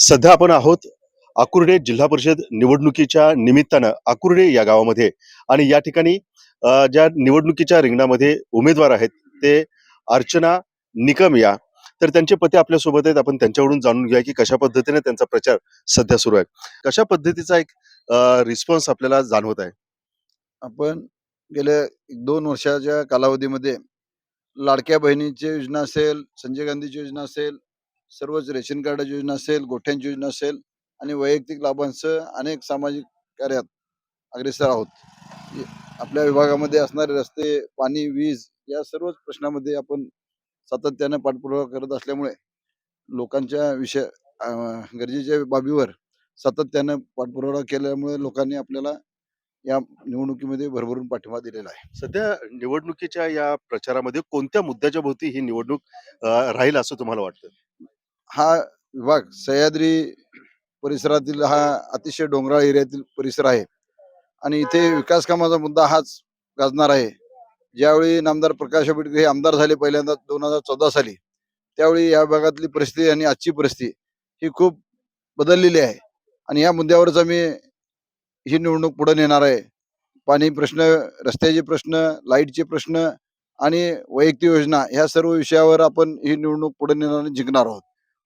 सध्या आपण आहोत आकुर्डे जिल्हा परिषद निवडणुकीच्या निमित्तानं आकुर्डे या गावामध्ये आणि या ठिकाणी ज्या निवडणुकीच्या रिंगणामध्ये उमेदवार आहेत ते अर्चना निकम या तर त्यांचे पती आपल्यासोबत आहेत. आपण त्यांच्याकडून जाणून घेऊया की कशा पद्धतीने त्यांचा प्रचार सध्या सुरू आहे, कशा पद्धतीचा एक रिस्पॉन्स आपल्याला जाणवत आहे. आपण गेल्या 1-2 वर्षाच्या कालावधीमध्ये लाडक्या बहिणीची योजना असेल, संजय गांधीची योजना असेल, सर्वच रेशन कार्डाची योजना असेल, गोठ्यांची योजना असेल आणि वैयक्तिक लाभांसह अनेक सामाजिक कार्यात अग्रेसर आहोत. य आपल्या विभागामध्ये असणारे रस्ते, पाणी, वीज या सर्वच प्रश्नामध्ये आपण सातत्याने पाठपुरावा करत असल्यामुळे लोकांच्या गरजेच्या बाबीवर सातत्यानं पाठपुरावा केल्यामुळे लोकांनी आपल्याला या निवडणुकीमध्ये भरभरून पाठिंबा दिलेला आहे. सध्या निवडणुकीच्या या प्रचारामध्ये कोणत्या मुद्द्याच्या भोवती ही निवडणूक राहील असं तुम्हाला वाटतं? हा विभाग सह्याद्री परिसरातील हा अतिशय डोंगराळ एरियातील परिसर आहे आणि इथे विकास कामाचा मुद्दा हाच गाजणार आहे. ज्यावेळी नामदार प्रकाश आंबेडकर हे आमदार झाले पहिल्यांदा 2014 साली, त्यावेळी या भागातली परिस्थिती आणि आजची परिस्थिती ही खूप बदललेली आहे आणि या मुद्द्यावरच आम्ही ही निवडणूक पुढे नेणार आहे. पाणी प्रश्न, रस्त्याचे प्रश्न, लाईटचे प्रश्न आणि वैयक्तिक योजना ह्या सर्व विषयावर आपण ही निवडणूक पुढे नेणार आणि जिंकणार आहोत.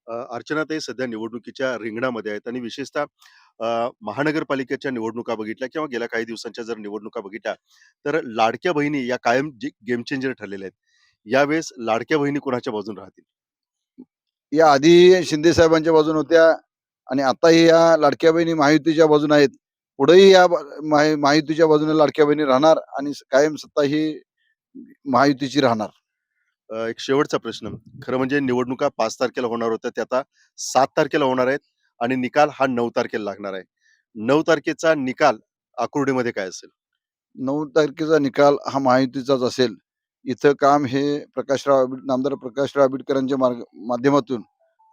अर्चनाताई सध्या निवडणुकीच्या रिंगणामध्ये आहेत आणि विशेषतः महानगरपालिकेच्या निवडणुका बघितल्या किंवा गेल्या काही दिवसांच्या जर निवडणुका बघितल्या तर लाडक्या बहिणी या कायम गेम चेंजर ठरलेल्या आहेत. यावेळेस लाडक्या बहिणी कोणाच्या बाजून राहतील? या आधी शिंदे साहेबांच्या बाजून होत्या आणि आताही या लाडक्या बहिणी महायुतीच्या बाजूने आहेत. पुढेही या महायुतीच्या बाजूने लाडक्या बहिणी राहणार आणि कायम सत्ता ही महायुतीची राहणार. एक शेवटचा प्रश्न, खरं म्हणजे निवडणुका 5 तारखेला होणार होत्या त्या आता 7 तारखेला होणार आहेत आणि निकाल हा 9 तारखेला लागणार आहे. 9 तारखेचा निकाल आकुर्डीमध्ये काय असेल? 9 तारखेचा निकाल हा महायुतीचाच असेल. इथं काम हे नामदार प्रकाशराव आंबेडकरांच्या माध्यमातून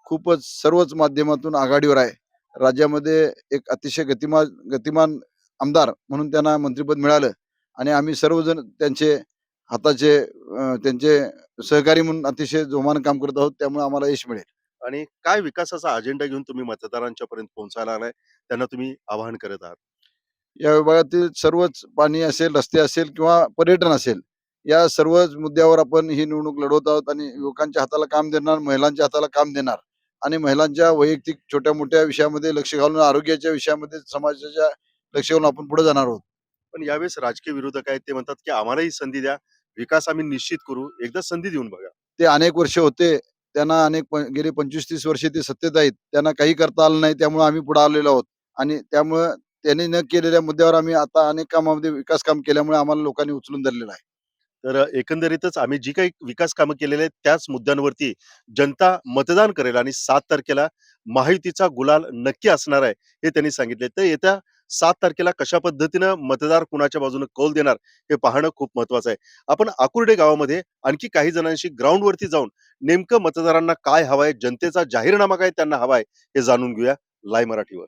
खूपच सर्वच माध्यमातून आघाडीवर आहे. राज्यामध्ये एक अतिशय गतिमान आमदार म्हणून त्यांना मंत्रिपद मिळालं आणि आम्ही सर्वजण त्यांचे हाताचे त्यांचे सहकारी म्हणून अतिशय जोमानं काम करत आहोत. त्यामुळे आम्हाला यश मिळेल. आणि काय विकासाचा अजेंडा घेऊन तुम्ही मतदारांच्या पर्यंत पोहोचायला आलाय, त्यांना तुम्ही आवाहन करत आहात? या विभागातील सर्वच पाणी असेल, रस्ते असेल किंवा पर्यटन असेल, या सर्वच मुद्द्यावर आपण ही निवडणूक लढवत आहोत आणि युवकांच्या हाताला काम देणार, महिलांच्या हाताला काम देणार आणि महिलांच्या वैयक्तिक छोट्या-मोठ्या विषयामध्ये लक्ष घालून, आरोग्याच्या विषयामध्ये समाजाच्या लक्ष घालून आपण पुढे जाणार आहोत. पण यावेळेस राजकीय विरोधक आहेत ते म्हणतात की आम्हालाही संधी द्या, विकास आम्ही निश्चित करू, एकदा संधी देऊन बघा. ते अनेक वर्ष होते. त्यांना गेली 25-30 वर्षे ते सत्तेत आहेत. त्यांना काही करता आलं नाही. त्यामुळे आम्ही पुढे आलेलो आहोत आणि त्यामुळं त्यांनी न केलेल्या मुद्द्यावर आम्ही आता अनेक कामामध्ये विकास काम केल्यामुळे आम्हाला लोकांनी उचलून धरलेलं आहे. तर एकंदरीतच आम्ही जी काही विकास कामं केलेली आहेत त्याच मुद्द्यांवरती जनता मतदान करेल आणि 7 तारखेला महायुतीचा गुलाल नक्की असणार आहे, हे त्यांनी सांगितले. तर येत्या 7 तारखेला कशा पद्धतीनं मतदार कुणाच्या बाजूने कौल देणार हे पाहणं खूप महत्वाचं आहे. आपण आकुर्डे गावामध्ये आणखी काही जणांशी ग्राउंडवरती जाऊन नेमकं मतदारांना काय हवंय, जनतेचा जाहीरनामा काय त्यांना हवाय हे जाणून घेऊया लाईव्ह मराठीवर.